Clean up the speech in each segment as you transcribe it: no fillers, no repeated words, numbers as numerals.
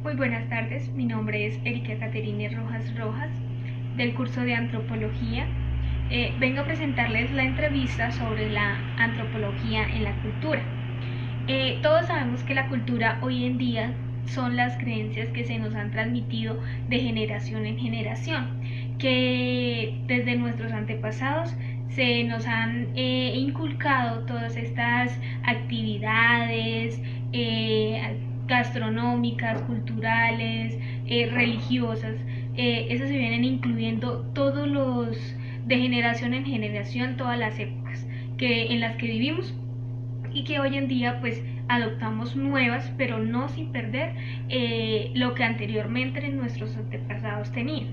Muy buenas tardes, mi nombre es Erika Caterine Rojas Rojas, del curso de Antropología. Vengo a presentarles la entrevista sobre la antropología en la cultura. Todos sabemos que la cultura hoy en día son las creencias que se nos han transmitido de generación en generación, que desde nuestros antepasados se nos han inculcado todas estas actividades gastronómicas, culturales, religiosas. Esas se vienen incluyendo todos los, de generación en generación, todas las épocas en las que vivimos, y que hoy en día pues adoptamos nuevas, pero no sin perder lo que anteriormente nuestros antepasados tenían.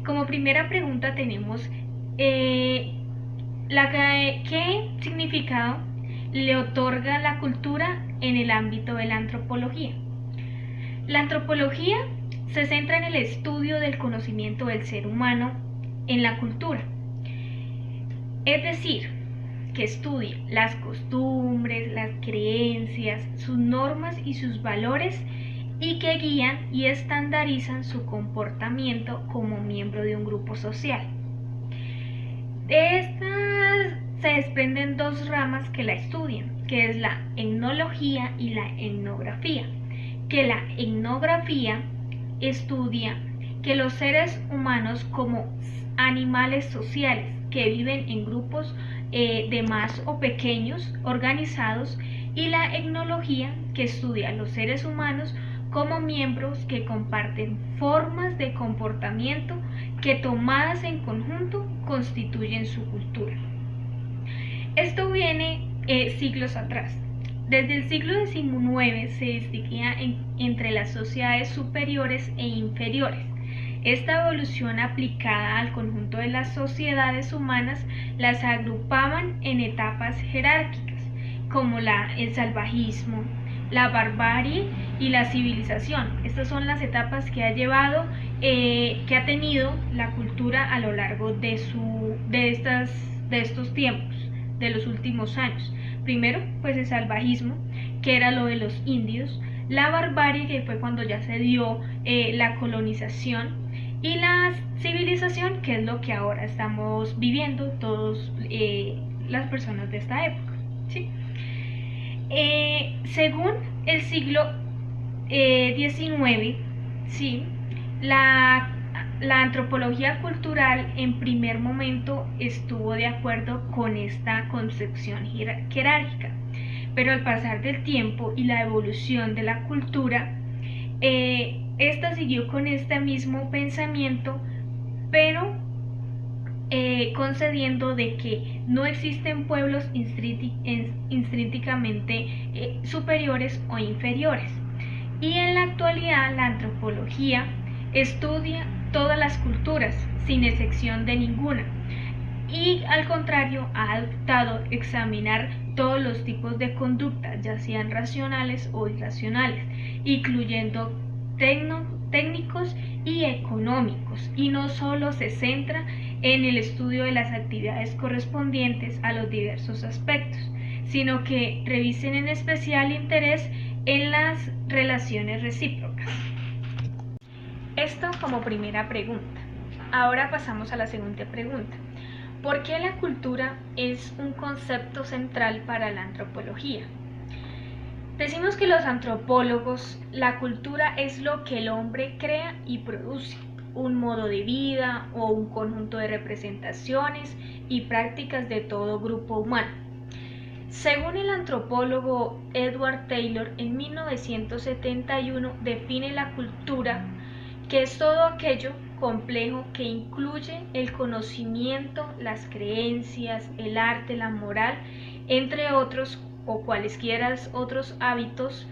Como primera pregunta tenemos ¿qué significado le otorga la cultura en el ámbito de la antropología? La antropología se centra en el estudio del conocimiento del ser humano en la cultura, es decir, que estudia las costumbres, las creencias, sus normas y sus valores, y que guían y estandarizan su comportamiento como miembro de un grupo social. De estas se desprenden dos ramas que la estudian, que es la etnología y la etnografía. Que la etnografía estudia que los seres humanos como animales sociales que viven en grupos de más o pequeños organizados, y la etnología que estudia a los seres humanos como miembros que comparten formas de comportamiento que tomadas en conjunto constituyen su cultura. Esto viene siglos atrás. Desde el siglo XIX se distinguía entre las sociedades superiores e inferiores. Esta evolución aplicada al conjunto de las sociedades humanas las agrupaban en etapas jerárquicas, como el salvajismo, la barbarie y la civilización. Estas son las etapas que ha tenido la cultura a lo largo de estos tiempos, de los últimos años. Primero, pues el salvajismo, que era lo de los indios, la barbarie, que fue cuando ya se dio la colonización, y la civilización, que es lo que ahora estamos viviendo todas las personas de esta época, ¿sí? Según el siglo XIX, ¿sí? La antropología cultural en primer momento estuvo de acuerdo con esta concepción jerárquica, pero al pasar del tiempo y la evolución de la cultura, esta siguió con este mismo pensamiento, pero concediendo de que no existen pueblos intrínsecamente superiores o inferiores. Y en la actualidad la antropología estudia todas las culturas sin excepción de ninguna, y al contrario ha adoptado examinar todos los tipos de conducta, ya sean racionales o irracionales, incluyendo técnicos y económicos, y no solo se centra en el estudio de las actividades correspondientes a los diversos aspectos, sino que revisen en especial interés en las relaciones recíprocas. Esto como primera pregunta. Ahora pasamos a la segunda pregunta. ¿Por qué la cultura es un concepto central para la antropología? Decimos que los antropólogos, la cultura es lo que el hombre crea y produce, un modo de vida o un conjunto de representaciones y prácticas de todo grupo humano. Según el antropólogo Edward Taylor, en 1971 define la cultura, que es todo aquello complejo que incluye el conocimiento, las creencias, el arte, la moral, entre otros o cualesquiera otros hábitos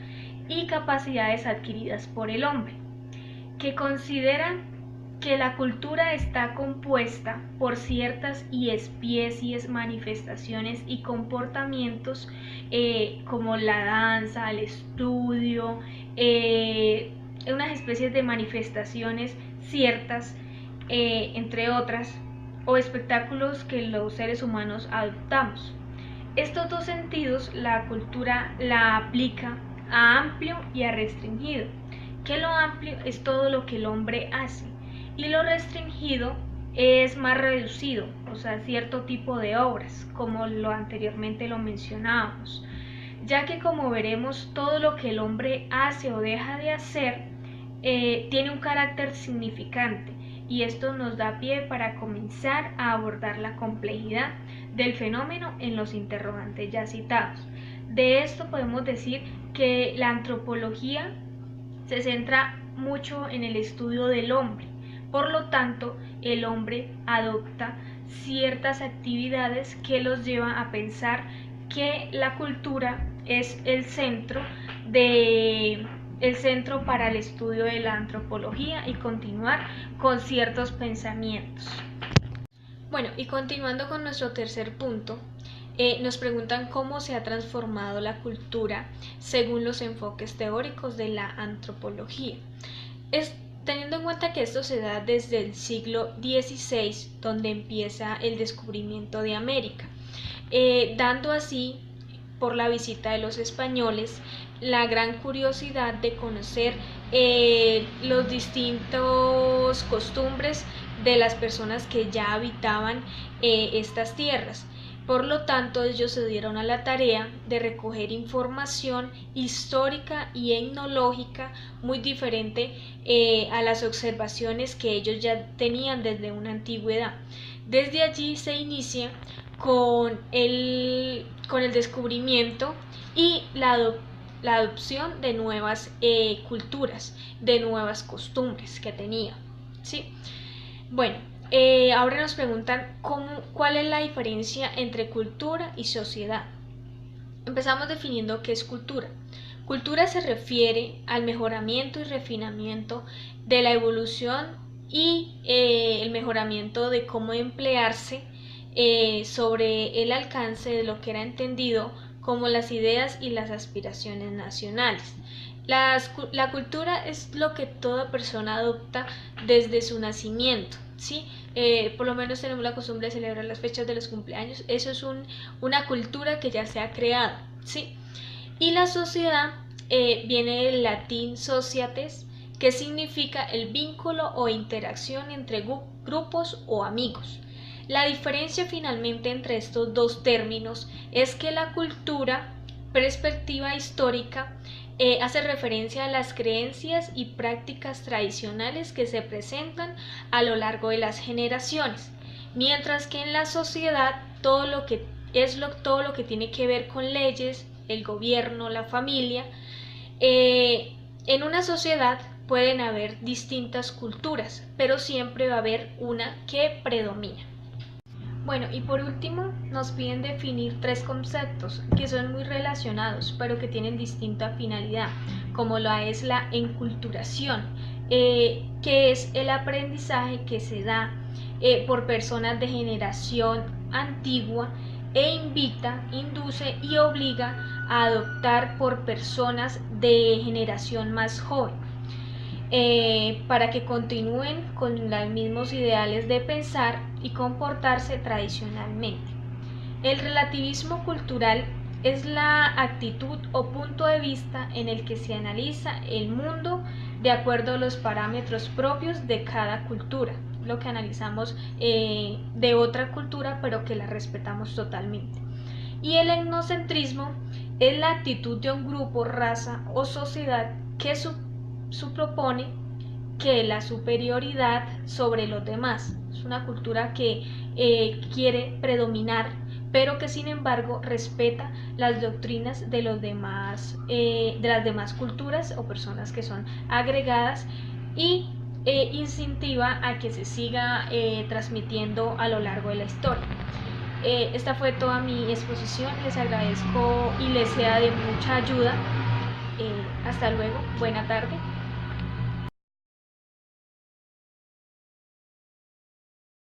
y capacidades adquiridas por el hombre, que considera que la cultura está compuesta por ciertas y especies, manifestaciones y comportamientos como la danza, el estudio, unas especies de manifestaciones ciertas, entre otras, o espectáculos que los seres humanos adoptamos. Estos dos sentidos la cultura la aplica a amplio y a restringido, que lo amplio es todo lo que el hombre hace y lo restringido es más reducido, o sea, cierto tipo de obras, como lo anteriormente lo mencionábamos, ya que como veremos todo lo que el hombre hace o deja de hacer tiene un carácter significante y esto nos da pie para comenzar a abordar la complejidad del fenómeno en los interrogantes ya citados. De esto podemos decir que la antropología se centra mucho en el estudio del hombre, por lo tanto el hombre adopta ciertas actividades que los llevan a pensar que la cultura es el centro para el estudio de la antropología y continuar con ciertos pensamientos. Bueno, y continuando con nuestro tercer punto, nos preguntan cómo se ha transformado la cultura según los enfoques teóricos de la antropología. Teniendo en cuenta que esto se da desde el siglo XVI, donde empieza el descubrimiento de América, dando así, por la visita de los españoles, la gran curiosidad de conocer los distintos costumbres de las personas que ya habitaban estas tierras. Por lo tanto, ellos se dieron a la tarea de recoger información histórica y etnológica muy diferente a las observaciones que ellos ya tenían desde una antigüedad. Desde allí se inicia con el descubrimiento y la adopción de nuevas culturas, de nuevas costumbres que tenían, ¿sí? Bueno, ahora nos preguntan cuál es la diferencia entre cultura y sociedad. Empezamos definiendo qué es cultura. Cultura se refiere al mejoramiento y refinamiento de la evolución y el mejoramiento de cómo emplearse sobre el alcance de lo que era entendido como las ideas y las aspiraciones nacionales. La cultura es lo que toda persona adopta desde su nacimiento, ¿sí? Por lo menos tenemos la costumbre de celebrar las fechas de los cumpleaños. Eso es una cultura que ya se ha creado, ¿sí? Y la sociedad viene del latín societas, que significa el vínculo o interacción entre grupos o amigos. La diferencia finalmente entre estos dos términos es que la cultura, perspectiva histórica, hace referencia a las creencias y prácticas tradicionales que se presentan a lo largo de las generaciones, mientras que en la sociedad todo lo que tiene que ver con leyes, el gobierno, la familia. En una sociedad pueden haber distintas culturas, pero siempre va a haber una que predomina. Bueno, y por último nos piden definir tres conceptos que son muy relacionados, pero que tienen distinta finalidad, como lo es la enculturación, que es el aprendizaje que se da por personas de generación antigua e induce y obliga a adoptar por personas de generación más joven. Para que continúen con los mismos ideales de pensar y comportarse tradicionalmente. El relativismo cultural es la actitud o punto de vista en el que se analiza el mundo de acuerdo a los parámetros propios de cada cultura, lo que analizamos de otra cultura pero que la respetamos totalmente. Y el etnocentrismo es la actitud de un grupo, raza o sociedad que propone que la superioridad sobre los demás. Es una cultura que quiere predominar, pero que sin embargo respeta las doctrinas de las demás culturas o personas que son agregadas y incentiva a que se siga transmitiendo a lo largo de la historia. Esta fue toda mi exposición, les agradezco y les sea de mucha ayuda. Hasta luego, buena tarde.